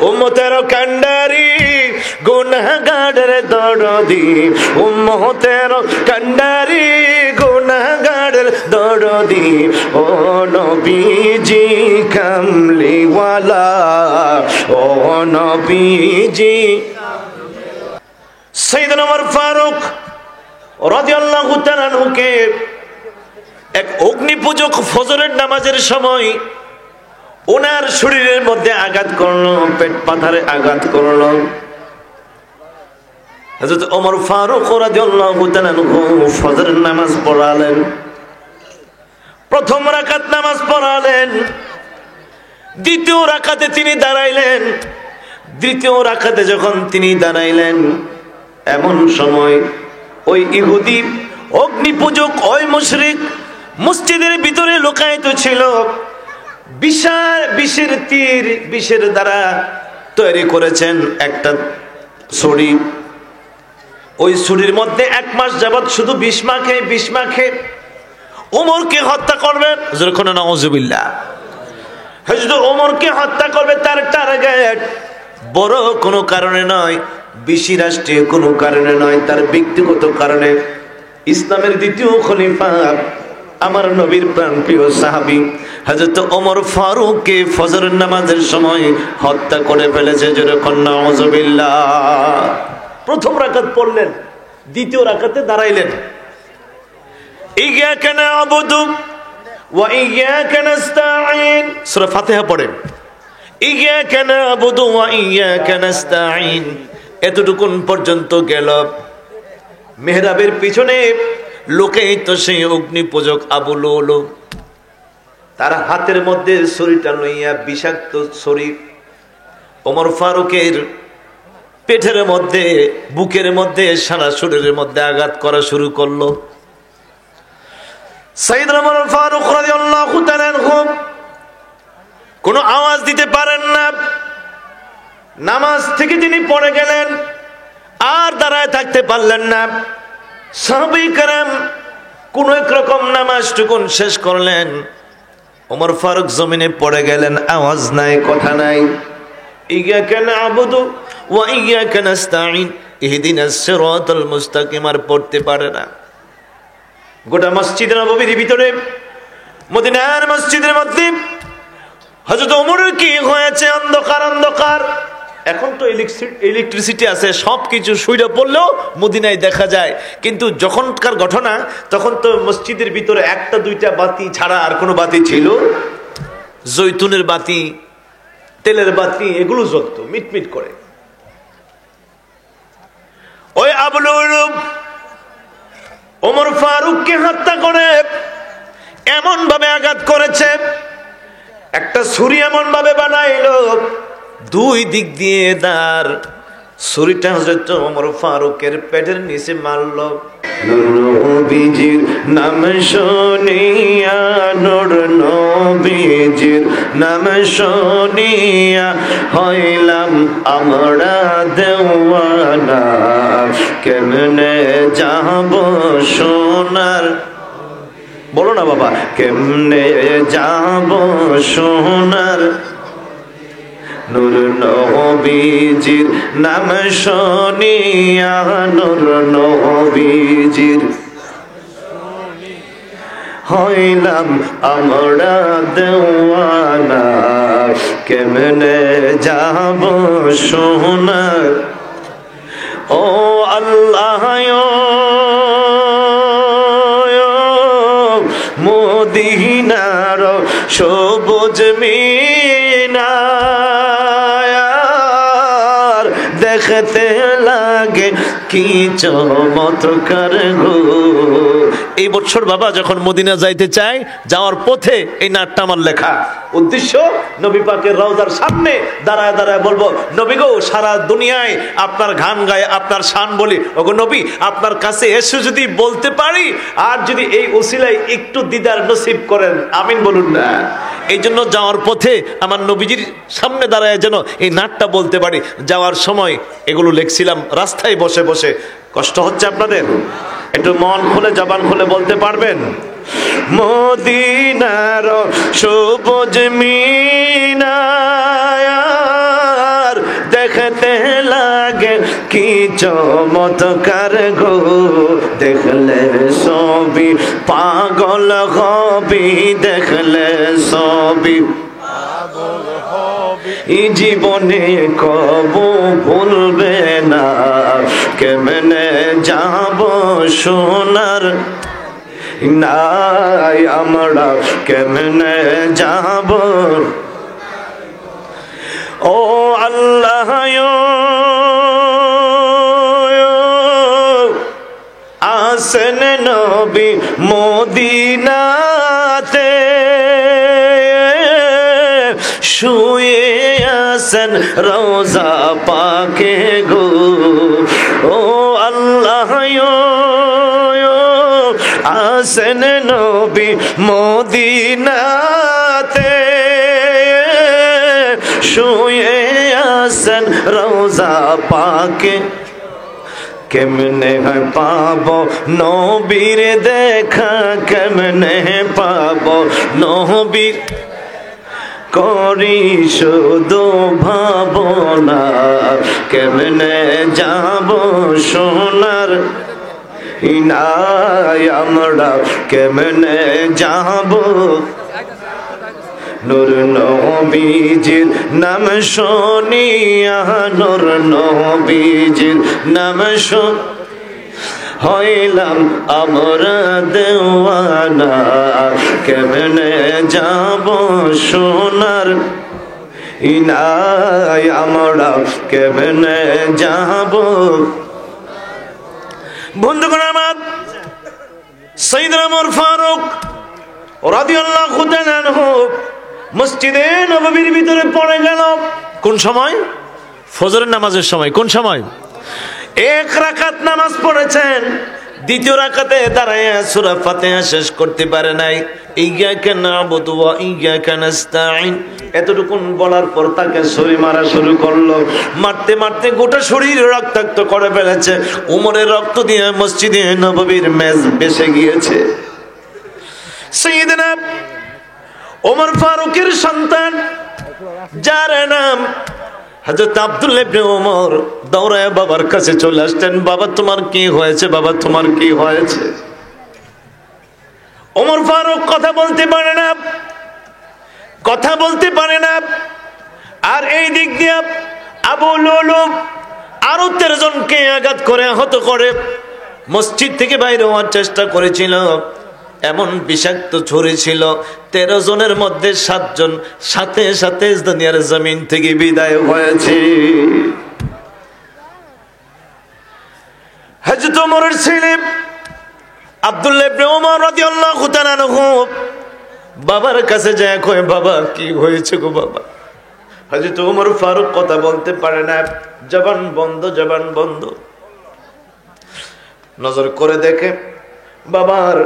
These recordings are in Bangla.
উম্মতের কান্ডারি গুনাহগারের দরদি, উম্মতের কান্ডারি গুনাহগারের দরদি, ও নবীজি কামলিওয়ালা, ও নবীজি। সাইয়েদনা ওমর ফারুক রাদিয়াল্লাহু তাআলা আনহুকে এক অগ্নি পূজক ফজরের নামাজের সময় ওনার শরীরের মধ্যে আঘাত করলো, পেট পাথারে আঘাত করলো। হযরত ওমর ফারুক রাদিয়াল্লাহু তাআলা আনহু ফজরের নামাজ পড়ালেন। প্রথম রাকাত নামাজ পড়ালেন, দ্বিতীয় রাকাতে তিনি দাঁড়াইলেন। দ্বিতীয় রাকাতে যখন তিনি দাঁড়াইলেন, এমন সময় ওই ইহুদি অগ্নি পূজক, ওই মুশরিক মসজিদের ভিতরে লুকায়িত ছিল। বিশাল বিষের তীর, বিষের দ্বারা তৈরি করেছেন একটা ছড়ি। ওই ছড়ির মধ্যে 1 মাস যাবত শুধু বিষ মাখে ওমরকে হত্যা করবে। যখন নাউজুবিল্লাহ, হযরত ওমরকে হত্যা করবে তার টার্গেট বড় কোনো কারণে নয়, বেশি রাষ্ট্রীয় কোনো কারণে নয়, তার ব্যক্তিগত কারণে। ইসলামের দ্বিতীয় খলিফা, আমার নবীর প্রাণপ্রিয় সাহাবী হযরত ওমর ফারুককে ফজরের নামাজের সময় হত্যা করে ফেলেছে। যখন নাউজুবিল্লাহ, প্রথম রাকাত পড়লেন, দ্বিতীয় রাকাতে দাঁড়াইলেন। ইয়াকা না'বুদু ওয়া ইয়াকা নাস্তাঈন, সূরা ফাতিহা পড়েন। ইয়াকা না'বুদু ওয়া ইয়াকা নাস্তাঈন, এতটুকুন পর্যন্ত গেল। মেহরাবের পিছনে লোকেই তো সেই অগ্নি পূজক আবু লুলু, তার হাতের মধ্যে ছড়িটা লইয়া, বিষাক্ত ছড়ি, ওমর ফারুকের পেটের মধ্যে, বুকের মধ্যে, সারা শরীরের মধ্যে আঘাত করা শুরু করলো। সাইয়েদনা ওমর ফারুক রাদিয়াল্লাহু তাআলা আনহু কোনো আওয়াজ দিতে পারেন না। নামাজ থেকে তিনি পড়ে গেলেন, আর দাঁড়ায় থাকতে পারলেন না। সাহাবায়ে কেরাম কোন এক রকম নামাজটুকুন শেষ করলেন। ওমর ফারুক জমিনে পড়ে গেলেন, আওয়াজ নাই, কথা নাই। ইয়াকা না'বুদু ওয়া ইয়াকা নাস্তাঈন ইহদিনাস সিরাতাল মুস্তাকিম আর পড়তে পারে না। গোটা মসজিদ নববীর ভিতরে, মদিনার মসজিদের মধ্যে হযরত ওমরের কি হয়েছে? অন্ধকার অন্ধকার। এখন তো ইলেকট্রিসিটি আছে, সবকিছু সূর্য পড়লেও মদিনায় দেখা যায়। কিন্তু যখনকার ঘটনা, তখন তো মসজিদের ভিতরে 1-2টা বাতি ছাড়া আর কোনো বাতি ছিল? জৈতুনের বাতি, তেলের বাতি, এগুলো জ্বলতো মিটমিট করে। ওই আবু লুলু ওমর ফারুককে হত্যা করে এমন ভাবে আঘাত করেছে, একটা ছুরি এমন ভাবে বানাইলো, 2 দিক দিয়ে দাঁড়। ছুরিটা হযরত ওমর ফারুকের পেটের নিচে মারলো। নবীজির নাম শুনিয়া, নূর নবীজির নাম শুনিয়া হইলাম আমরা দেওয়ানা, কেমনে যাব সোনার, বলো না বাবা, কেমনে যাব সোনার। নূর নবীজির নাম শুনিয়া, নূর নবীজির হইলাম আমরা দেওয়ানা, কেমনে যাব সোনার। ও আল্লাহ মদিনার সবুজ মিনার দেখতে লাগে কি চমৎকার গো। এই বছর বাবা যখন মদিনা যাইতে চাই, যাওয়ার পথে এই নাটটা আমার লেখা। উদ্দেশ্য, নবী পাকের রওজার সামনে দাঁড়ায় দাঁড়ায় বলবো, নবী গো, সারা দুনিয়ায় আপনার গান গায়, আপনার শান বলি, ওগো নবী, আপনার কাছে এসে যদি বলতে পারি, আর যদি এই উসিলায় একটু দিদার নসিব করেন, আমিন বলুন না। এই জন্য যাওয়ার পথে আমার নবীজির সামনে দাঁড়ায় যেন এই নাটটা বলতে পারি। যাওয়ার সময় এগুলো লিখছিলাম রাস্তায় বসে বসে। কষ্ট হচ্ছে আপনাদের? একটু মন খুলে, জবান খুলে বলতে পারবেন? মদিনার সবুজ মিনার দেখতে লাগে কি চমৎকার গো, দেখলে সবই পাগল হবি, দেখলে সবই এই জীবনে কবু ভুলবে না, কেমনে যাব সোনার নাই আমরা, কেমনে যাব ও আল্লাহ আসেন নবী মদিনাতে, শুয়ে আসেন রওজা পাকে গো, ও আল্লাহ আসেন নবী মদিনাতে, শুয়ে আসেন রওজা পাকে, কেমনে পাবো নবীর দেখা, কেমনে পাবো নবীর করি শুধু ভাবনা, কেমনে যাব সোনার নাই আমরা, কেমনে যাব নূর নবীজির নাম শুনিয়া, নূর নবীজির নাম হইলাম আমরা দেওয়ানা, কেমনে যাব সোনার নাই আমরা, কেমনে যাব। বন্ধুগণ আমার, সাইয়েদনা ওমর ফারুক রাদিয়াল্লাহু তাআলা আনহু মসজিদে নববীর ভিতরে পড়ে গেল। কোন সময়? ফজরের নামাজের সময়। কোন সময়? এক রাকাত নামাজ পড়েছেন, দ্বিতীয় রাকাতে দাঁড়ায় সূরা ফাতিহা শেষ করতে পারে নাই। ইয়্যাকা না'বুদু ওয়া ইয়্যাকা নাস্তাঈন এতটুকুন বলার পর তাকে ছুরি মারা শুরু করলো। মারতে মারতে গোটা শরীর রক্তাক্ত করে ফেলেছে। উমরের রক্ত দিয়ে মসজিদে নববীর মেজ বেসে গিয়েছে। সাইয়েদনা ওমর ফারুকের সন্তান, যার নাম হযরত আব্দুল্লাহ ইবনে ওমর, দৌড়ায় বাবার কাছে চলে আসলেন। বাবা তোমার কি হয়েছে? বাবা তোমার কি হয়েছে? ওমর ফারুক কথা বলতে পারে না, কথা বলতে পারে না। আর এই দিক দিয়ে আবু লুলুব আরো 13 জনকে আঘাত করে আহত করে মসজিদ থেকে বাইরে হওয়ার চেষ্টা করেছিল। এমন বিষাক্ত ছুরি ছিল, 13 জনের মধ্যে 7 জন সাথে সাথে দুনিয়ার জমিন থেকে বিদায় হয়েছে। হযরত ওমরের ছেলে আব্দুল্লাহ ইবনে ওমর রাদিয়াল্লাহু তাআলা আনহু বাবার কাছে যায়, কয় বাবা কি হয়েছে গো বাবা? হযরত ওমর ফারুক কথা বলতে পারে না, জবান বন্ধ, জবান বন্ধ। নজর করে দেখে বাবার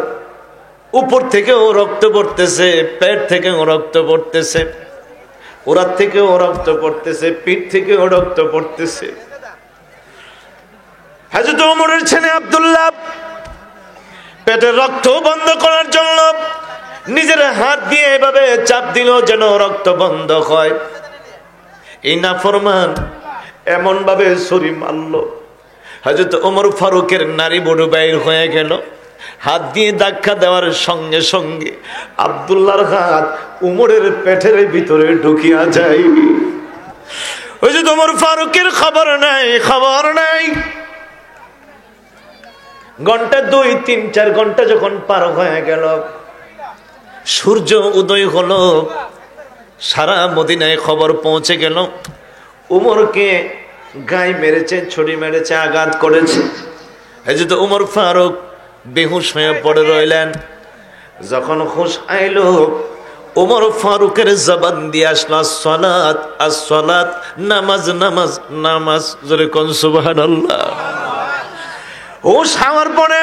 উপর থেকেও রক্ত পড়তেছে, পেট থেকেও রক্ত পড়তেছে, ওরার থেকেও রক্ত পড়তেছে, পিঠ থেকেও রক্ত পড়তেছে। হযরত ওমরের ছেলে আব্দুল্লাহ পেটের রক্ত বন্ধ করার জন্য নিজের হাত দিয়ে এভাবে চাপ দিল যেন রক্ত বন্ধ হয়। এই নাফরমান এমন ভাবে ছুরি মারল, হযরত ওমর ফারুকের নারী বড় বাইর হয়ে গেল। হাত দিয়ে ধাক্কা দেওয়ার সঙ্গে সঙ্গে আব্দুল্লাহর হাত উমরের পেটের ভিতরে ঢুকিয়া যায়। হযরত ওমর ফারুকের খবর নাই, খবর নাই। ঘন্টা 2, 3, 4 ঘন্টা যখন পার হয়ে গেল, সূর্য উদয় হলো, সারা মদিনায় খবর পৌঁছে গেল উমরকে গায়ে মেরেছে, ছুরি মেরেছে, আঘাত করেছে। হযরত ওমর ফারুক বেহুশ হয়ে পড়ে রইলেন। যখন হুঁশ আইল, ওমর ফারুকের জবান দিয়ে আসলো সালাত, as-সালাত, নামাজ, নামাজ, নামাজ। জোরে কোন সুবহানাল্লাহ। হুঁশ হওয়ার পরে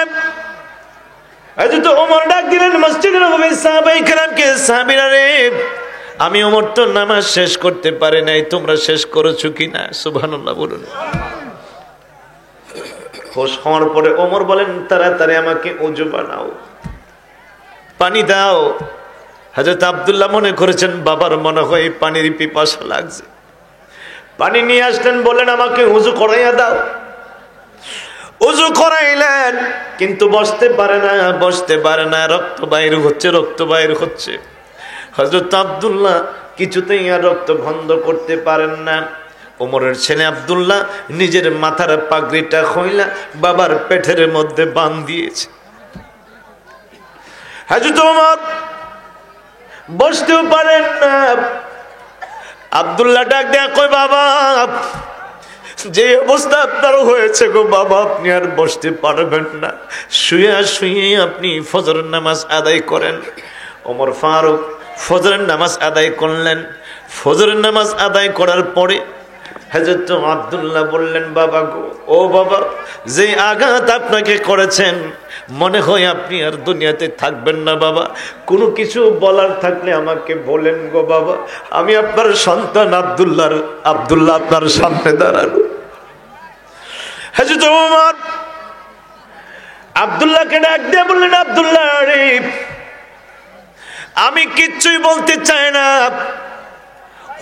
হযরত ওমর ডাক দিলেন মসজিদে নববীর সাহাবায়ে কেরামকে, সাহাবীরা রে, আমি ওমর তো নামাজ শেষ করতে পারি নাই, তোমরা শেষ করেছো কিনা? সুবহানাল্লাহ বলুন। হুঁশ হওয়ার পরে ওমর বলেন, তাড়াতাড়ি আমাকে ওযু বানাও, পানি দাও। হযরত আব্দুল্লাহ মনে করেছেন বাবার মনে হয় পানির পিপাসা লাগছে, পানি নিয়ে আসলেন, বললেন আমাকে উযু করাইয়া দাও। উযু করাইলেন, কিন্তু বসতে পারে না, রক্ত বাইর হচ্ছে। হযরত আব্দুল্লাহ কিছুতেই আর রক্ত বন্ধ করতে পারেন না। ওমরের ছেলে আব্দুল্লাহ নিজের মাথার পাগড়িটা খইলা বাবার পেটের মধ্যে বাঁধ দিয়েছে। হযরত ওমর বসতেও পারেন না। আব্দুল্লাহ ডাক দেয়া কই, বাবা যে অবস্থা আপনার হয়েছে গো বাবা, আপনি আর বসতে পারবেন না, শুয়ে আপনি ফজরের নামাজ আদায় করেন। ওমর ফারুক ফজরের নামাজ আদায় করলেন। ফজরের নামাজ আদায় করার পরে হযরত আব্দুল্লাহ বললেন, বাবা গো, ও বাবা, যে আঘাত আপনাকে করেছেন মনে হয় আপনি আর দুনিয়াতে থাকবেন না বাবা, কোনো কিছু বলার থাকলে আমাকে বলেন গো বাবা, আমি আপনার সন্তান আব্দুল্লাহ আপনার সামনে দাঁড়ানো। হযরত ওমর আব্দুল্লাহকে ডাক দিয়ে বললেন, আব্দুল্লাহ রে, আমি কিচ্ছুই বলতে চাই না।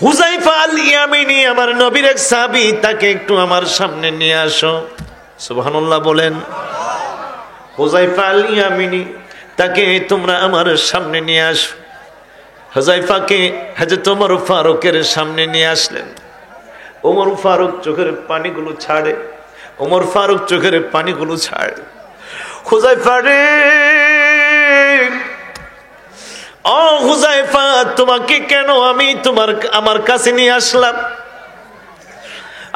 হুযায়ফা আল ইয়ামিনী আমার নবীর এক সাহাবী, তাকে একটু আমার সামনে নিয়ে আসো। সুবহানাল্লাহ বলেন। হুযায়ফা আল ইয়ামিনী, তাকে তোমরা আমার সামনে নিয়ে আসো। হুযায়ফাকে হযরত ওমর ফারুকের সামনে নিয়ে আসলেন। ওমর ফারুক চোখের পানিগুলো ছাড়ে, হুযায়ফা রে, ও হুযায়ফা, তোমাকে কেন আমি আমার কাছে নিয়ে আসলাম?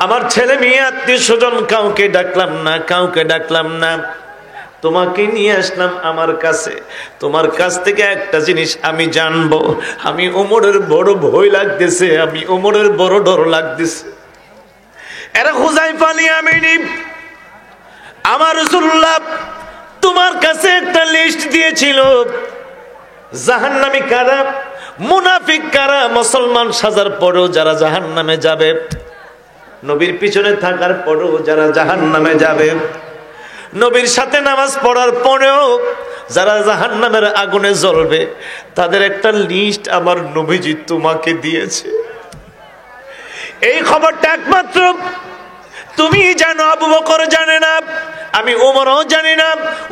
আমার ছেলে মেয়ে আত্মীয় স্বজন কাউকে ডাকলাম না, তোমাকে নিয়ে আসলাম আমার কাছে। তোমার কাছ থেকে একটা জিনিস আমি জানবো। আমি ওমরের বড় ভয় লাগতেছে, আমি ওমরের বড় ডর লাগতেছে। এরা হুযায়ফা আল ইয়ামিনী, আমার রাসূলুল্লাহ তোমার কাছে একটা লিস্ট দিয়েছিল, জাহান্নামী কারা, মুনাফিক কারা, মুসলমান সাজার পরেও যারা জাহান্নামে যাবে, নবীর পিছনে থাকার পরেও যারা জাহান্নামে যাবে, নবীর সাথে নামাজ পড়ার পরেও যারা জাহান্নামের আগুনে জ্বলবে, তাদের একটা লিস্ট আমার নবীজি তোমাকে দিয়েছে। এই খবরটা একমাত্র তুমি জানো, আবু বকর জানে না, আমি ওমরও জানি না,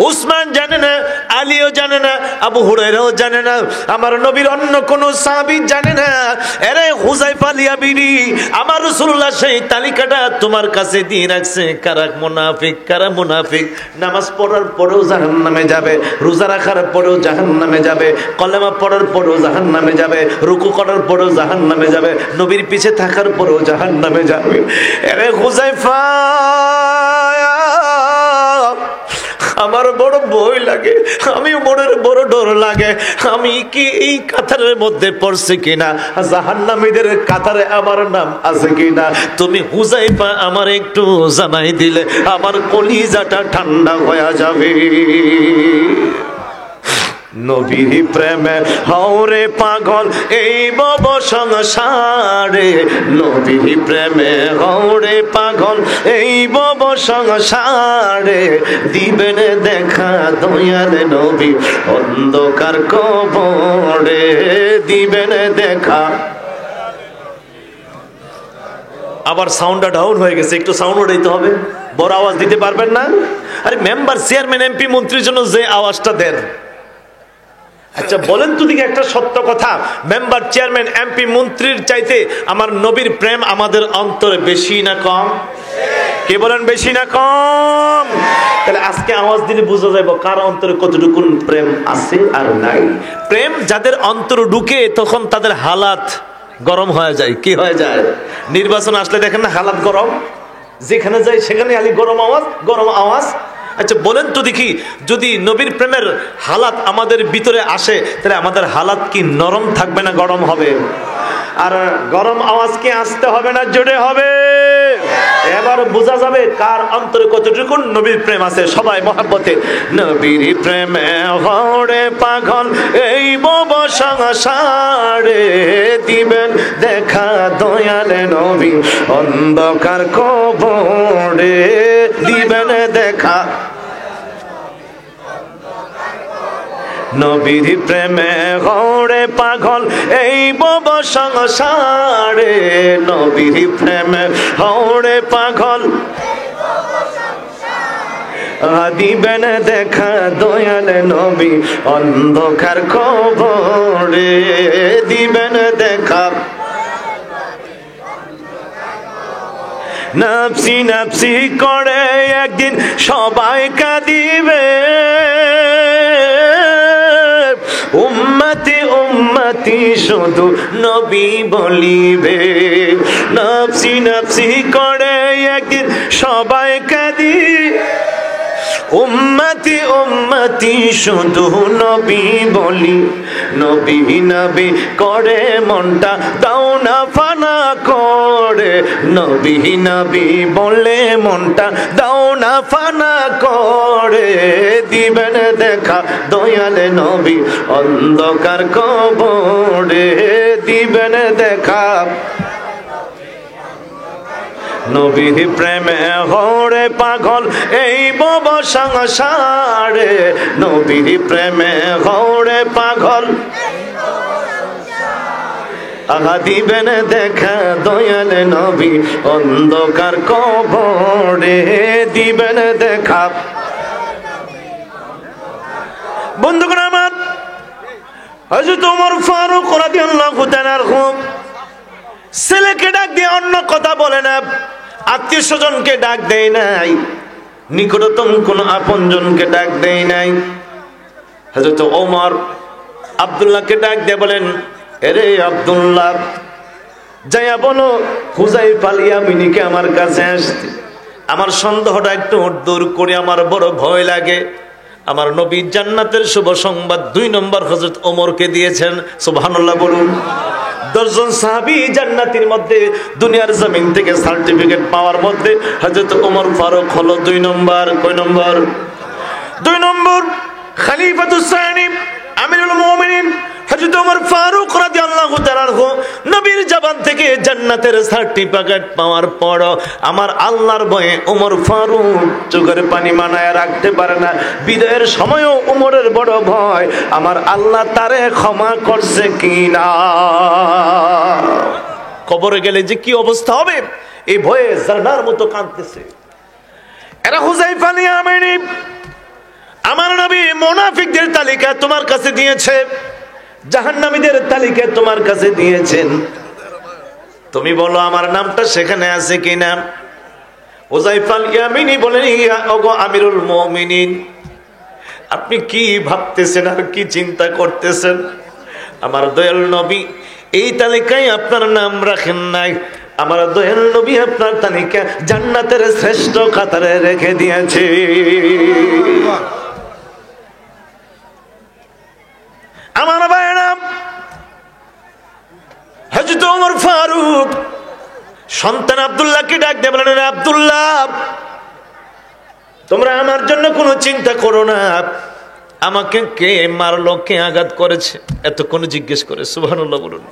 উসমান জানে না, আলীও জানে না, আবু হুরায়রাও জানে না, আমার নবীর অন্য কোন সাহাবী জানে না। আরে হুযায়ফা আল ইয়ামিনী, আমার রাসূলুল্লাহ সেই তালিকাটা তোমার কাছে দিয়ে রাখছে, কারা মুনাফিক, নামাজ পড়ার পরেও জাহান্নামে যাবে, রোজা রাখার পরেও জাহান্নামে যাবে, কলেমা পড়ার পরেও জাহান্নামে যাবে, রুকু করার পরেও জাহান্নামে যাবে, নবীর পিছে থাকার পরেও জাহান্নামে যাবে। আরে হুযায়ফা, আমার বড় ভয় লাগে, আমি মনের বড় ডর লাগে, আমি কি এই কাতারের মধ্যে পড়ছি কিনা, জাহান্নামীদের কাতারে আমার নাম আছে কিনা। তুমি হুযায়ফা আমার একটু জানাই দিলে আমার কলিজাটা ঠান্ডা হয়ে যাবে। নবীর প্রেমে হওরে পাগল এই ভব সংসারে, নবীর প্রেমে হওরে পাগল এই ভব সংসারে, দিবেন দেখা দয়াল নবী অন্ধকার কবরে, দিবেন দেখা। আবার সাউন্ডটা ডাউন হয়ে গেছে, একটু সাউন্ড উঠাইতে হবে, বড় আওয়াজ দিতে পারবেন না? আরে মেম্বার, চেয়ারম্যান, এমপি, মন্ত্রীর জন্য যে আওয়াজটা দেন, আচ্ছা বলেন তো দিকে একটা সত্য কথা, মেম্বার, চেয়ারম্যান, এমপি, মন্ত্রীর চাইতে আমার নবীর প্রেম আমাদের অন্তরে বেশি না কম? কে বলেন বেশি না কম? তাহলে আজকে আওয়াজ দিলে বোঝা যাবে কার অন্তরে কতটুকু প্রেম আছে আর নাই। প্রেম যাদের অন্তরে ঢুকে তখন তাদের হালাত গরম হয়ে যায়। কি হয়ে যায়? নির্বাচন আসলে দেখেন না হালাত গরম, যেখানে যায় সেখানে খালি গরম আওয়াজ। আচ্ছা বলেন তো দেখি, যদি নবীর প্রেমের হালাত আমাদের ভিতরে আসে তাহলে আমাদের হালাত কি নরম থাকবে না গরম হবে? আর গরম আওয়াজ কি আসতে হবে না জোরে হবে? এবার বোঝা যাবে কার অন্তরে কতটুকু নবীর প্রেম আছে। সবাই মহব্বতে নবীর প্রেমে হরে পাগল এই ভব সংসারে, দিবেন দেখা দয়াল নবী অন্ধকার কবরে, দিবেন দেখা নবীর প্রেমে হরে পাগল এই বব সংসারে, নবীর প্রেমে হরে পাগল দিবেন দেখা দয়াল নবী অন্ধকার কবরে, দিবেন দেখা নাফসি নাফসি করে একদিন সবাই কাঁদিবে, উম্মতি উম্মতি শুধু নবী বলিবে, নাফসি নাফসি করে একদিন সবাই কাঁদিবে, উম্মতি উম্মতি শুধু নবী বলি, নবী নবী করে মনটা দাও না ফানা করে, নবী নবী বলে মনটা দাও না ফানা করে, দিবেন দেখা দয়াল নবী অন্ধকার কবরে, দিবেন দেখা নবীর প্রেমে হরে পাগল এই বব সংসারে, নবীর প্রেমে হরে পাগল আহা দিবেন দেখা দয়াল নবী অন্ধকার কবরে, দিবেন দেখা। বন্ধুগণ আমার, হযরত ওমর ফারুক রাদিয়াল্লাহু তাআলা ছেলেকে ডাক দিয়ে অন্য কথা বলে না, আত্মীয় স্বজনকে ডাক দেয় নাই, নিকটতম কোন আপনজনকে ডাক দেয় নাই। হযরত ওমর আব্দুল্লাহকে ডাক দিয়ে বলেন, এরে আব্দুল্লাহ, যাইয়া বলো হুযায়ফা আল ইয়ামানিকে আমার কাছে আসতে, আমার সন্দেহটা একটু দূর করে, আমার বড় ভয় লাগে। আমার নবী জান্নাতের শুভ সংবাদ 2 নম্বর হযরত ওমরকে দিয়েছেন। সুবহানাল্লাহ বলুন। 10 জন সাহাবী জান্নাতের মধ্যে দুনিয়ার জমিন থেকে সার্টিফিকেট পাওয়ার মধ্যে হযরত ওমর ফারুক হলো 2 নম্বর। কয় নম্বর? 2 নম্বর। খলিফাতুস সানি আমিরুল মুমিনিন হযরত ওমর ফারুক রাদিয়াল্লাহু তাআলা নবীর জবান থেকে জান্নাতের সার্টিফিকেট পাওয়ার পর আমার আল্লাহর ভয়ে ওমর ফারুক চোখের পানি মানায় রাখতে পারে না। বিদায়ের সময়ও ওমরের বড় ভয়, আমার আল্লাহ তারে ক্ষমা করছে কিনা, কবরে গেলে যে কি অবস্থা হবে এই ভয়ে জানার মতো কাঁদতেছে। এরা হুযায়ফা আল ইয়ামানি, আমার নবী মুনাফিকদের তালিকা তোমার কাছে দিয়েছে, জাহান্নামীদের তালিকা তোমার কাছে দিয়েছেন, তুমি বলো আমার নামটা সেখানে আছে কিনা। হুযায়ফা আল ইয়ামানি বলেন, ইয়া ওগো আমিরুল মুমিনিন, আপনি কি ভাবতেছেন আর কি চিন্তা করতেছেন? আমার দয়াল নবী এই তালিকায় আপনার নাম রাখেন নাই, আমার দয়াল নবী আপনার তালিকা জান্নাতের শ্রেষ্ঠ কাতারে রেখে দিয়েছে। আমার ভাইরা, হযরত ওমর ফারুক সন্তান আব্দুল্লাহকে ডাক দিয়ে বলেন, আব্দুল্লাহ, তোমরা আমার জন্য কোনো চিন্তা করো না, আমাকে কে মারলো, কে আঘাত করেছে এতক্ষণ জিজ্ঞেস করে। সুবহানাল্লাহ বলুন।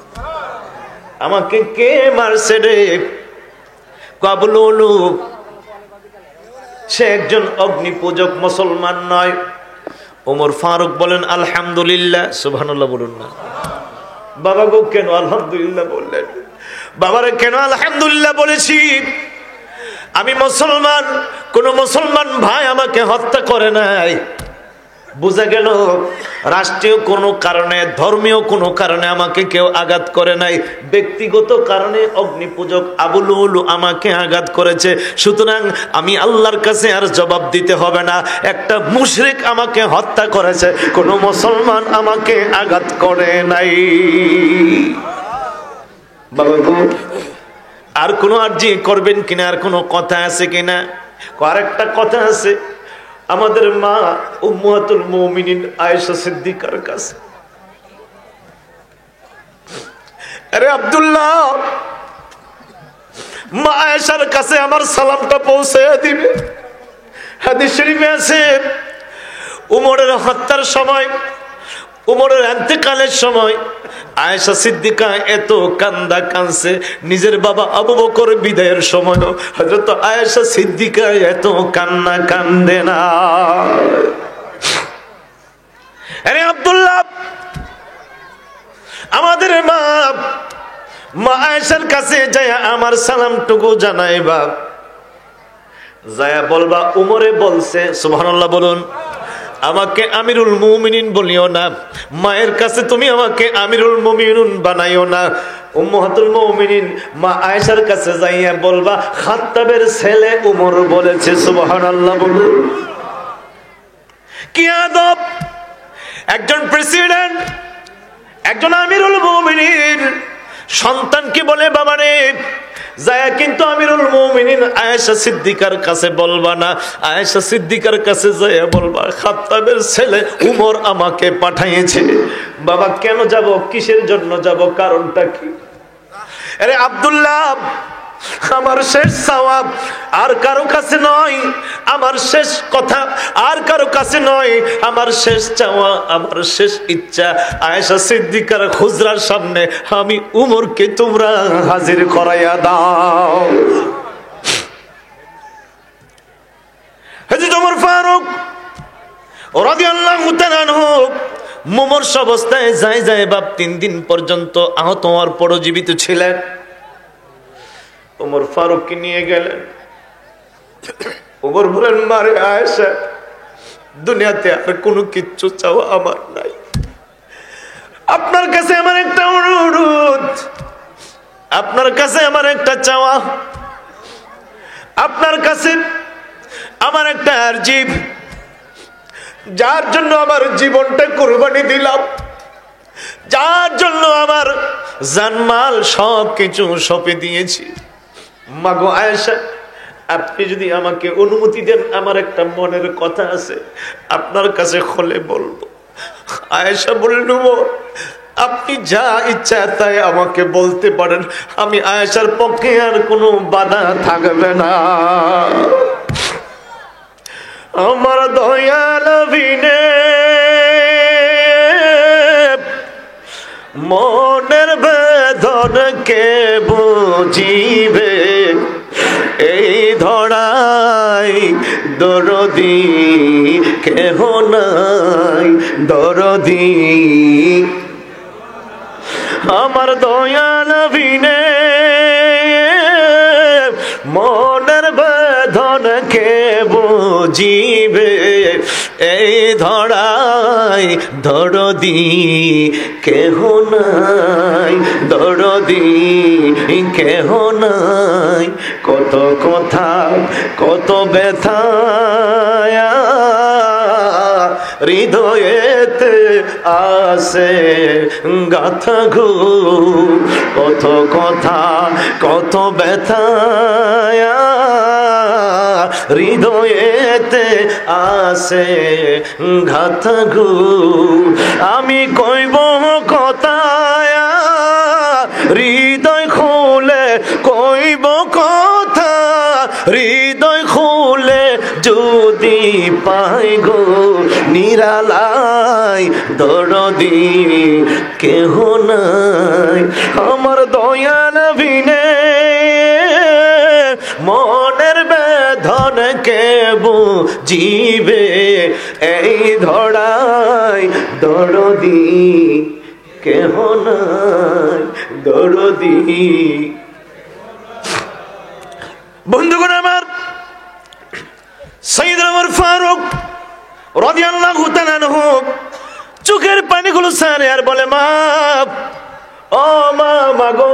আমাকে কে মারছে রে? কাবুলুলু, সে একজন অগ্নি পূজক, মুসলমান নয়। ওমর ফারুক বলেন, আলহামদুলিল্লাহ। সুবহানাল্লাহ বলুন না। বাবা গো, কেন আলহামদুলিল্লাহ বললেন? বাবারে কেন আলহামদুলিল্লাহ বলেছি? আমি মুসলমান, কোন মুসলমান ভাই আমাকে হত্যা করে নাই। বোঝা গেল রাষ্ট্রীয় কোনো কারণে, ধর্মীয় কোনো কারণে আমাকে কেউ আঘাত করে নাই, ব্যক্তিগত কারণে অগ্নিপূজক আবু লুলু আমাকে আঘাত করেছে। সুতরাং আমি আল্লাহর কাছে আর জবাব দিতে হবে না। একটা মুশরিক আমাকে হত্যা করেছে, কোনো মুসলমান আমাকে আঘাত করে নাই। বাবা গো, আর কোনো আরজি করবেন কিনা? আর কোনো কথা আছে কিনা? আরেকটা কথা আছে, আমাদের মা উম্মাতুল মুমিনিন আয়েশা সিদ্দিকার কাছে। আরে আব্দুল্লাহ, মা আয়েশার কাছে আমার সালামটা পৌঁছায়া দিবে। হাদিস শরীফে আছে, উমরের হত্যার সময়, উমরের ইন্তেকালের সময় আয়েশা সিদ্দিকা এত কান্দা কানছে, নিজের বাবা আবু বকর বিদায়ের সময় হযরত আয়েশা সিদ্দিকা এত কান্না কান্দে না। আরে আব্দুল্লাহ, আমাদের মা মা আয়েশার কাছে যায় আমার সালামটুকু জানাইবা, যায়া বলবা উমরে বলছে, সুবহানাল্লাহ বলুন। আমাকে আমিরুল মুমিনিন বলিও না, মায়ের কাছে তুমি আমাকে আমিরুল মুমিনুন বানাইও না। উম্মাহাতুল মুমিনিন মা আয়েশার কাছে যাইয়া বলবা খাত্তাবের ছেলে উমর বলেছে, সুবহানাল্লাহ বলুন। কি আদব! একজন প্রেসিডেন্ট, একজন আমিরুল মুমিনিন সন্তানকে বলে বাবারে যায়, কিন্তু আমিরুল মুমিনিন আয়েশা সিদ্দিকার কাছে বলবা না, আয়েশা সিদ্দিকার কাছে যায় বলবা খাত্তাবের ছেলে উমর আমাকে পাঠিয়েছে। বাবা কেন যাব, কিসের জন্য যাব, কারণটা কি? আরে আব্দুল্লাহ, আমার শেষ সওয়াব আর কারো কাছে নয়, আমার শেষ কথা আর কারো কাছে নয়, আমার শেষ চাওয়া, আমার শেষ ইচ্ছা আয়েশা সিদ্দিকার হুজরার সামনে আমি উমরকে তোমরা হাজির করাইয়া দাও। হযরত ওমর ফারুক রাদিয়াল্লাহু তাআলা আনহু মুমূর্ষ অবস্থায় যায় বাপ 3 দিন পর্যন্ত আহত হওয়ার পরও জীবিত ছিলেন। ওমর ফারুককে নিয়ে গেলেন। ওমর বলেন মারে আয়েশা, দুনিয়াতে আর কোনো কিচ্ছু চাওয়া আমার নাই, আপনার কাছে আমার একটা অনুরোধ, আপনার কাছে আমার একটা চাওয়া, আপনার কাছে আমার একটা আরজি, যার জন্য আমার জীবনটা কুরবানি দিলাম, যার জন্য আমার জানমাল সব কিছু সঁপে দিয়েছি, মাগো আয়েশা আপনি যদি আমাকে অনুমতি দেন আমার একটা মনের কথা আছে আপনার কাছে খুলে বলবো। আয়েশা বললেন আপনি যা ইচ্ছা তাই আমাকে বলতে পারেন, আমি আয়েশার পক্ষে আর কোনো বাধা থাকবে না। আমার দয়াল বিনে মনের বেদন কে বুঝিবে, এই ধরাই দরদি কেহ নাই, দরদি আমার দয়াল বিনে মনের বেদন কে বুঝিবে, এই ধরাই দরদি কেহ নাই, দরদি কেহ নাই। কত কথা কত ব্যথা হৃদয়েতে আসে গাথা গো, কত কথা কত ব্যথা হৃদয়েতে আসে গাথা গো। আমি কইব কথা হৃদয় খুলে কইব কথা, হৃদয় খুলে যদি পাই গো নিরালাই, দরদি কেহ নাই আমার দয়াল বিনে মনের বেদন কে বুঝিবে, এই ধরাই দরদি কেহ নাই, দরদি। বন্ধুগণ আমার, সাইয়েদনা ওমর ফারুক রাদিয়াল্লাহু তাআলা আনহু চোখের পানিগুলো ছাড়ে আর বলে মা, ও মা, মাগো।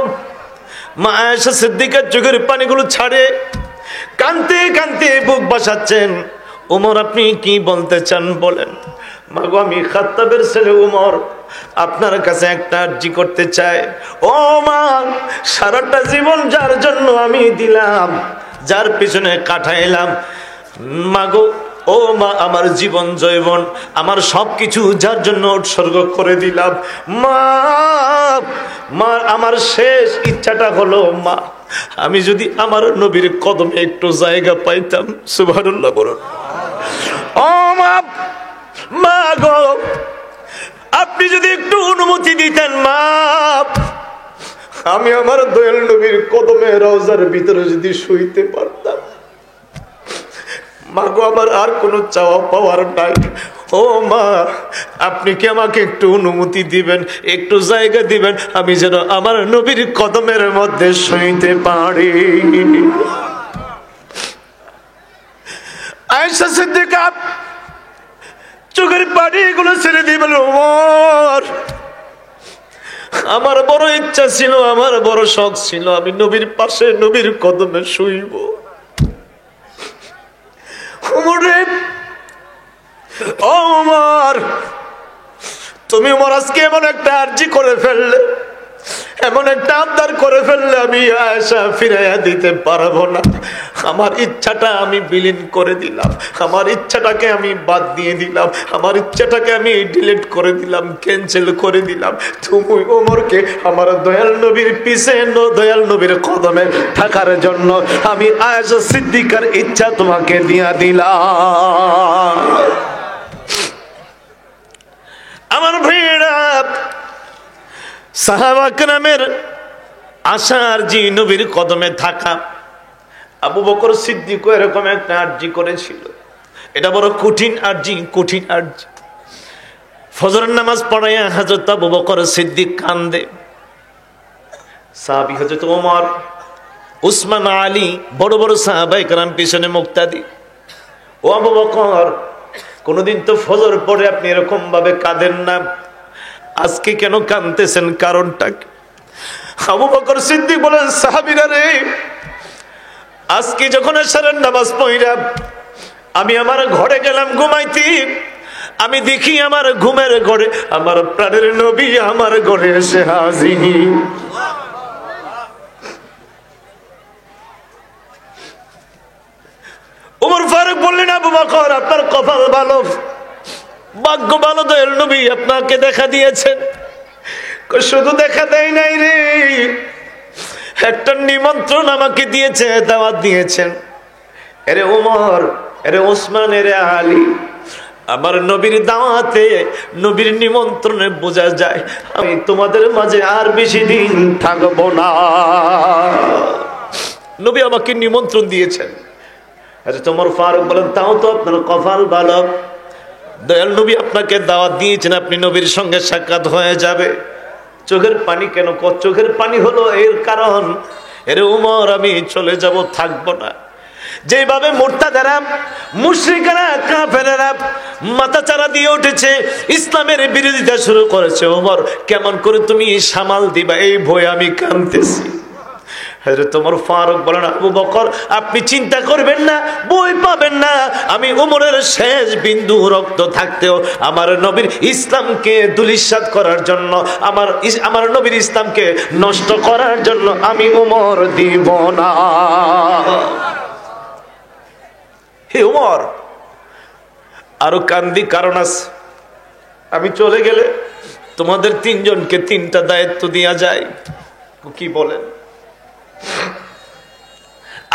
মা আয়েশা সিদ্দিকার চোখের পানিগুলো ছাড়ে, কাঁদতে কাঁদতে বুক বাসাচ্ছেন। ওমর আপনি কি বলতে চান বলেন। মাগো আমি খাত্তাবের ছেলে উমর আপনার কাছে একটা আরজি করতে চাই। ও মা, সারাটা জীবন যার জন্য আমি দিলাম, যার পিছনে কাটাইলাম, মাগো ও মা আমার জীবন জৈবন আমার সবকিছু যার জন্য উৎসর্গ করে দিলাম, মা মা আমার শেষ ইচ্ছাটা হলো মা আমি যদি আমার নবীর কদমে একটু জায়গা পাইতাম। সুবহানাল্লাহ বলুন। ও মা, মা গো আপনি যদি একটু অনুমতি দিতেন মা, আমি আমার দয়াল নবীর কদমে রওজার ভিতরে যদি শুইতে পারতাম। মাগো আমার আর কোনো চাওয়া পাওয়ার নাই, ও মা, আপনি কি আমাকে একটু অনুমতি দিবেন, একটু জায়গা দিবেন, আমি যেন আমার নবীর কদমের মধ্যে শুইতে পারি। আয়েশা সিদ্দিকা চোখের পানি এগুলো ছেড়ে দিবেন। ওমর, আমার বড় ইচ্ছা ছিল, আমার বড় শখ ছিল, আমি নবীর পাশে নবীর কদমে শুইব। ওমর, তুমি ওমর আজকে এমন একটা আরজি করে ফেললে, এমন একটা আবদার করে ফেললে, আমি আয়েশা ফিরাইয়া দিতে পারবো না। আমার ইচ্ছাটা আমি বিলীন করে দিলাম, আমার ইচ্ছাটাকে আমি বাদ দিয়ে দিলাম, আমার ইচ্ছাটাকে আমি ডিলিট করে দিলাম, ক্যান্সেল করে দিলাম। তুমি ওমরকে আমার দয়াল নবীর পিছে, দয়াল নবীর কদমে থাকার জন্য আমি আয়েশা সিদ্দিকার ইচ্ছা তোমাকে দিয়া দিলাম। আমার ভাইরা, সাহাবা কেরামের আশা আরজি নবীর কদমে থাকা। আবু বকর সিদ্দিক এরকম একটা আরজি করেছিল, এটা বড় কঠিন আরজি, কঠিন আরজি। ফজরের নামাজ পড়াইয়া হযরত আবু বকর সিদ্দিক কান্দে। সাহাবী হযরত ওমর, উসমান, আলী, বড় বড় সাহাবায়ে কেরাম পিছনে মুক্তাদি। ও আবু বকর, কোনদিন তো ফজর পড়ে আপনি এরকম ভাবে কাঁদেন না, আজকে কেন কাঁদতেছেন, কারণটা কি? আবু বকর সিদ্দিক বলেন, সাহাবীরা রে, আজকে যখন এশারের নামাজ পড়া আমি আমার ঘরে গেলাম ঘুমাইতে, আমি দেখি আমার ঘুমের ঘরে আমার প্রাণের নবী আমার ঘরে এসে হাজির। ওমর ফারুক বললেন, আবু বকর, আপনার কপাল ভালো, ভাগ্য ভালো, দয়াল নবী আপনাকে দেখা দিয়েছেন। শুধু দেখা দেয় নাই রে, একটা নিমন্ত্রণ আমাকে দিয়েছে, দাওয়াত দিয়েছেন। এরে ওমর, এরে ওসমান, এরে আলী, আমার নবীর দাওয়াতে, নবীর নিমন্ত্রণে বোঝা যায় আমি তোমাদের মাঝে আর বেশি দিন থাকবো না। নবী আমাকে নিমন্ত্রণ দিয়েছেন। আচ্ছা, তোমার ফারুক বলেন, তাও তো আপনার কপাল ভালো, দয়াল নবী আপনাকে দাওয়াত দিয়েছেন, আপনি নবীর সঙ্গে সাক্ষাৎ হয়ে যাবে। চোখের পানি কেন? চোখের পানি হলো এর কারণ, এরে উমর, আমি চলে যাব, থাকবো না। যেভাবে মুরতাদেরা, মুশরিকেরা, কাফেরেরা মাথাচাড়া দিয়ে উঠেছে, ইসলামের বিরোধিতা শুরু করেছে, ওমর কেমন করে তুমি সামাল দিবা, এই ভয়ে আমি কাঁদতেছি। তোমার ফারুক বলেন, আবু বকর, আপনি চিন্তা করবেন না, বই পাবেন না। আমি উমরের শেষ বিন্দু রক্ত থাকতেও আমার নবীর ইসলামকে ধূলিসাৎ করার জন্য, আমার নবীর ইসলামকে নষ্ট করার জন্য আমি উমর দিব না। হে উমর, আরো কান্দি, কারণ আছে। আমি চলে গেলে তোমাদের তিনজনকে তিনটা দায়িত্ব দেয়া যায়। কি বলেন?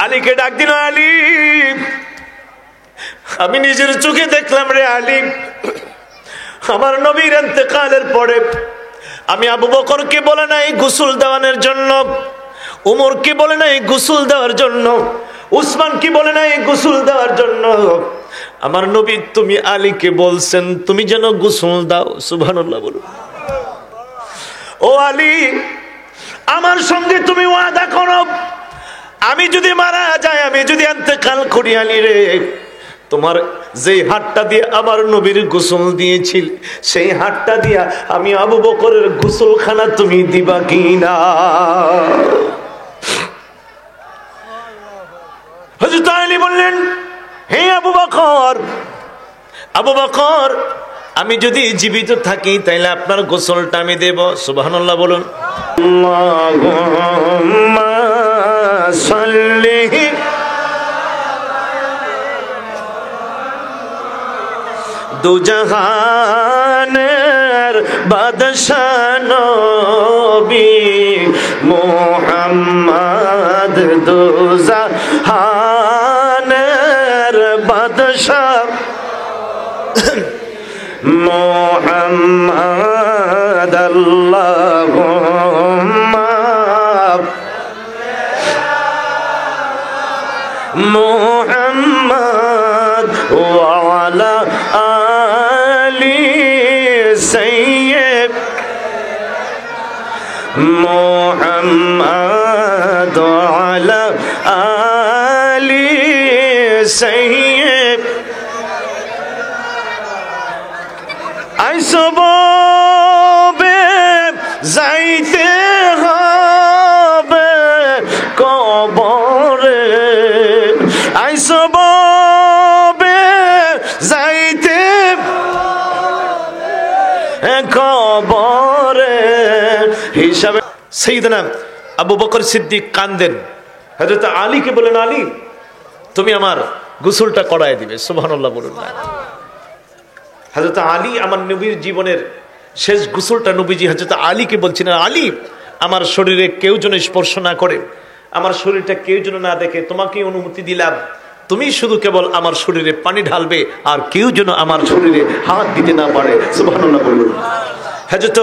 আলীকে ডাক দিল, আলী, আমি নিজের চোখে দেখলাম রে আলী, আমার নবীর ইন্তেকালের পরে আমি আবু বকরকে বলে নাই গোসল দেওয়ানোর জন্য, উমরকে বলে নাই গোসল দেওয়ার জন্য, উসমান কি বলে নাই গোসল দেওয়ার জন্য, আমার নবী তুমি আলীকে বলছেন তুমি যেন গোসল দাও। সুবহানাল্লাহ বলো। ও আলী, আমার সঙ্গে তুমি ওয়াদা করো, আমি যদি মারা যাই, আমি যদি ইন্তেকাল করি, আলী রে, তোমার যেই হাতটা দিয়ে আমার নবীর গোসল দিয়েছিল, সেই হাতটা দিয়া আমি আবু বকরের গোসলখানা তুমি দিবা কিনা? হযরত আলী বললেন, হে আবু বকর, আবু বকর, আমি যদি জীবিত থাকি তাইলে আপনার গোসলটা আমি দেব। সুবহানাল্লাহ বলুন। আল্লাহুম্মা সাল্লি দু জাহানের বাদশাহ নবী মুহাম্মদ, দু জাহানের বাদশাহ মুহাম্মদ, আল্লাহুম্মা মুহাম্মদ ওয়া আলা সাইয়্যিদ আইসবে যাইতে হবে কবরে আইসবে যাইতে কবরে হিসাবে সাইয়েদনা আবু বকর সিদ্দিক কান্দেন হযরত আলীকে বলেন আলী তুমি আমার গোসলটা করায় দিবে সুবহানাল্লাহ বলুন না হযরত আলী আমার নবীর জীবনের শেষ গোসলটা নবীজি হযরত আলীকে বলছিলেন আলী আমার শরীরে কেউ যেন স্পর্শ না করে আমার শরীরটা কেউ যেন না দেখে তোমাকে অনুমতি দিলাম তুমি শুধু কেবল আমার শরীরে পানি ঢালবে আর কেউ যেন আমার শরীরে হাত দিতে না পারে সুবহানাল্লাহ বলুন হযরত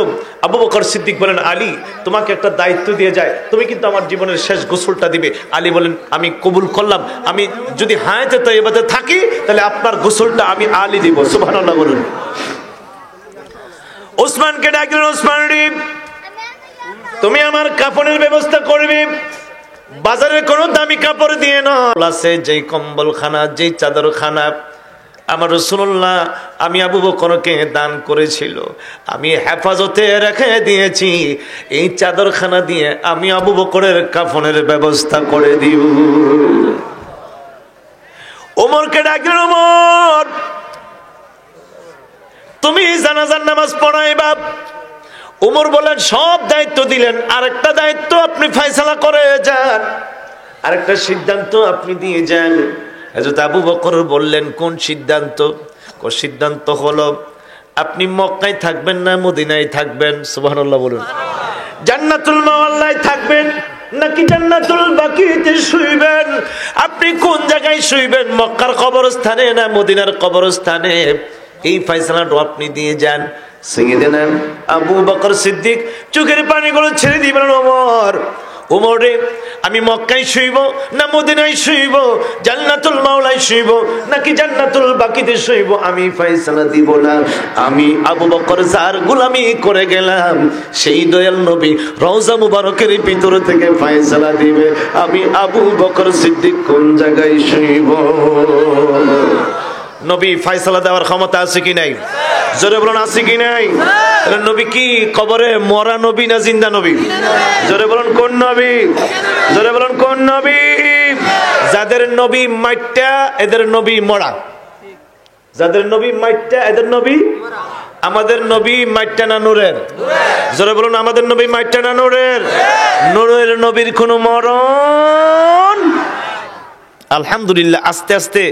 আবু বকর সিদ্দিক বলেন আলী তোমাকে একটা দায়িত্ব দিয়ে যায় তুমি কিন্তু আমার জীবনের শেষ গোসলটা দিবে আলী বলেন আমি কবুল করলাম আমি যদি হায়াতে তাইয়্যিবাতে থাকি তাহলে আপনার গোসলটা আমি আলী দিব সুবহানাল্লাহ বলুন ওসমানকে ডাকলেন ওসমান রে তুমি আমার কাফনের ব্যবস্থা করবে বাজারে কোনো দামি কাপড় দিয়ে না আছে যেই কম্বলখানা যেই চাদরখানা আমার রাসূলুল্লাহ আমি আবু বকরকে দান করেছিল আমি হেফাজতে রেখে দিয়েছি এই চাদরখানা দিয়ে আমি আবু বকরের কাফনের ব্যবস্থা করে দিও ওমরকে ডাকলেন ওমর তুমি জানাজার নামাজ পড়াইবা ওমর বলেন সব দায়িত্ব দিলেন আরেকটা দায়িত্ব আপনি ফয়সালা করে যান আরেকটা সিদ্ধান্ত আপনি দিয়ে যান হযরত আবু বকর বললেন কোন সিদ্ধান্ত সিদ্ধান্ত হলো আপনি মক্কায় থাকবেন না মদিনায় থাকবেন সুবহানাল্লাহ বলুন জান্নাতুল মাওয়াল্লায় থাকবেন নাকি জান্নাতুল বাকিতে শুইবেন আপনি কোন জায়গায় শুইবেন মক্কার কবরস্থানে না মদিনার কবরস্থানে এই ফয়সালাটা আপনি দিয়ে যান সাইয়েদনা আবু বকর সিদ্দিক চোখের পানিগুলো ছেড়ে দিবেন ওমর ওমর রে আমি মক্কায় শুইব না মদিনায় শুইব জান্নাতুল মাওলায় শুইব নাকি জান্নাতুল বাকিতে শুইব আমি ফয়সালা দিব না আমি আবু বকর যার গোলামি করে গেলাম সেই দয়াল নবী রওজা মুবারকের ভিতর থেকে ফয়সালা দিবে আমি আবু বকর সিদ্দিক কোন জায়গায় শুইব নবী ফয়সালা দেওয়ার ক্ষমতা আছে কি নাই জোরে বলুন আছে কি নাই নবী কি কবরে মরা নবী না জিন্দা নবী জোরে বলুন কোন নবী জোরে বলুন কোন নবী যাদের নবী মাইট্টা এদের নবী মরা যাদের নবী মাইট্টা এদের নবী আমাদের নবী মাইট্টা না নূরের জোরে বলুন আমাদের নবী মাইট্টা না নূরের নূরের নবীর কোনো মরণ আলহামদুলিল্লাহ আস্তে আস্তে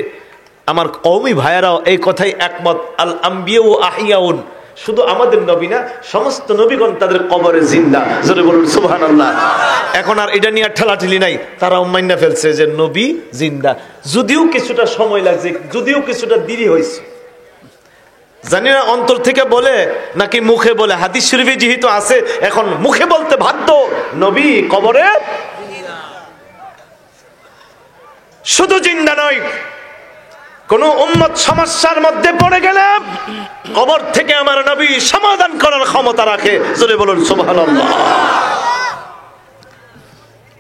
আমার কওমি ভাইয়েরাও এই কথাই একমত আল আম্বিয়া ও আহিয়াউন শুধু আমাদের নবী না সমস্ত নবীগণ তাদের কবরে জিন্দা জোরে বলুন সুবহানাল্লাহ এখন আর এটা নিয়ে ঠেলাঠেলি নাই তারাও মাইনা ফেলছে যে নবী জিন্দা যদিও কিছুটা সময় লাগছে যদিও কিছুটা দেরি হয়েছে জানি না অন্তর থেকে বলে নাকি মুখে বলে হাদিস শরীফে যেহেতু আছে এখন মুখে বলতে বাধ্য নবী কবরে শুধু জিন্দা নয় কোন উম্মত সমস্যার মধ্যে পড়ে গেলে কবর থেকে আমার নবী সমাধান করার ক্ষমতা রাখে জোরে বলুন সুবহানাল্লাহ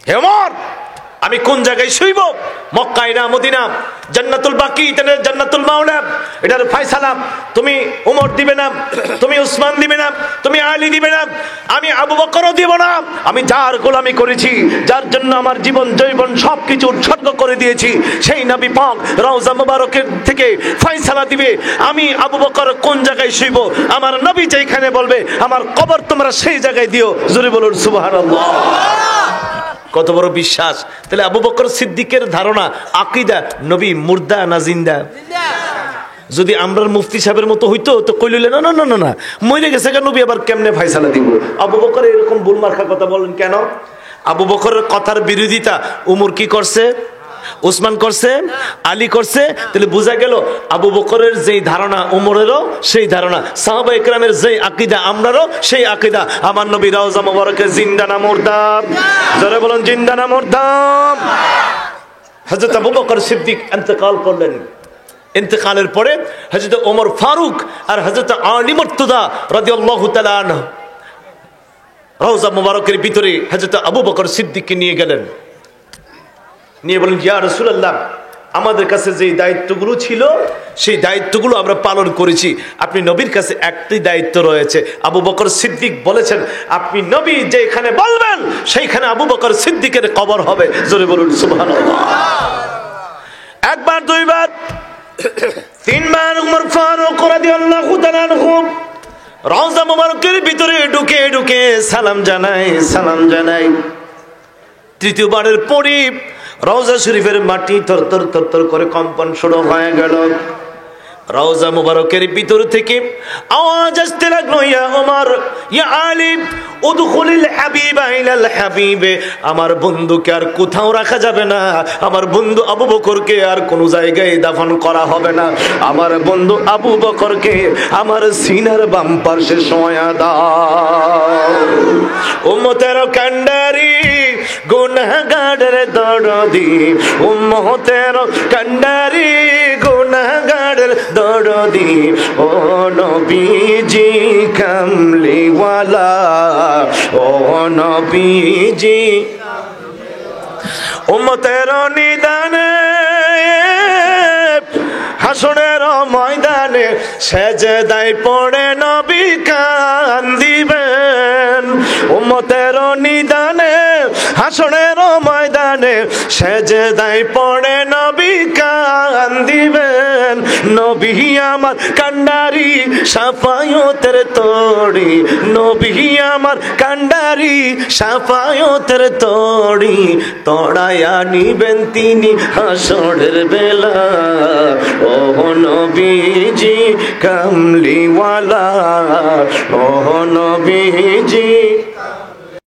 হে ওমর আমি কোন জায়গায় শুইব মক্কায় না মদিনা জান্নাতুল বাকি জান্নাতুল মাওলা এটার ফয়সালা তুমি ওমর দিবে না তুমি উসমান দিবে না তুমি আলী দিবে না আমি আবু বকরও দিব না আমি যার গোলামি করেছি যার জন্য আমার জীবন জৈবন সবকিছু উৎসর্গ করে দিয়েছি সেই নবী পাক রওজা মুবারকের থেকে ফয়সালা দিবে আমি আবু বকর কোন জায়গায় শুইব আমার নবী যেখানে বলবে আমার কবর তোমরা সেই জায়গায় দিও জোরে বলুন সুবহানাল্লাহ কত বড় বিশ্বাস তাহলে আবু বকর সিদ্দিকের ধারণা আকীদা নবী মুর্দা না জিন্দা যদি আমরার মুফতি সাহেবের মতো হইতো তো কইলে না না না না মরে গেছে কেন নবী আবার কেমনে ফয়সালা দিব আবু বকর এরকম ভুল মার্কা কথা বলেন কেন আবু বকরের কথার বিরোধিতা উমর কি করছে উসমান করছে আলী করছে তাহলে বোঝা গেল আবু বকরের যেই ধারণা উমরেরও সেই ধারণা সাহাবা ইকরামের যেই আকীদা আমরারও সেই আকীদা আমার নবী রওজা মুবারকে জিন্দা না মুর্দা জোরে বলুন জিন্দা না মুর্দা হযরত আবু বকর সিদ্দিক ইন্তেকাল করলেন ইন্তেকালের পরে হযরত ওমর ফারুক আর হযরত আলী মুর্তজা রাদিয়াল্লাহু তাআলা আনহু রওজা মুবারকের ভিতরে হযরত আবু বকর সিদ্দিককে নিয়ে গেলেন নিয়ে বলেন ইয়া রাসূলুল্লাহ আমাদের কাছে যে দায়িত্বগুলো ছিল সেই দায়িত্বগুলো আমরা পালন করেছি। আপনি নবীর কাছে একটি দায়িত্ব রয়েছে। আবু বকর সিদ্দিক বলেছেন, আপনি নবী যেখানে বলবেন সেইখানে আবু বকর সিদ্দিকের কবর হবে। জোরে বলুন সুবহানাল্লাহ। একবার, দুইবার, তিনবার উমর ফারুক রাদিয়াল্লাহু তাআলা আনহু রওজা মুবারকের ভিতরে ঢুকে ঢুকে সালাম জানাই। তৃতীয়বারের পরই রওজা শরীফের মাটি থরথর থরথর করে কম্পন শুরু হয়ে গেল। রওজা মুবারকের ভিতর থেকে আওয়াজ আসতে লাগলো, ইয়া ওমর, ইয়া আলী, উদখুলিল হাবিবা ইলাল হাবিবে। আমার বন্ধুকে আর কোথাও রাখা যাবে না, আমার বন্ধু আবু বকরকে আর কোনো জায়গায় দাফন করা হবে না। আমার বন্ধু আবু বকরকে আমার সিনার বাম পাশে শোয়া দাও। উম্মতের কান্ডারি গুনাহগারের দরদি, উম্মতের কান্ডারি গুনাহগারের দরদি, ও নবীজি কামলিওয়ালা, ও নবীজি। উম্মতের নিদানে হাসরের ময়দানে সেজদায় পড়ে নবী কান্দিবেন। উম্মতের নিদানে হাসরের ময়দানে সেজদায় পড়ে নবী কান্দিবেন। নবী আমার কান্ডারি শাফায়াতের তরি, নবী আমার কান্ডারি শাফায়াতের তরি, তড়ায়া নিবেন তিনি হাসরের বেলা। ও নবীজি কামলিওয়ালা, ও নবীজি।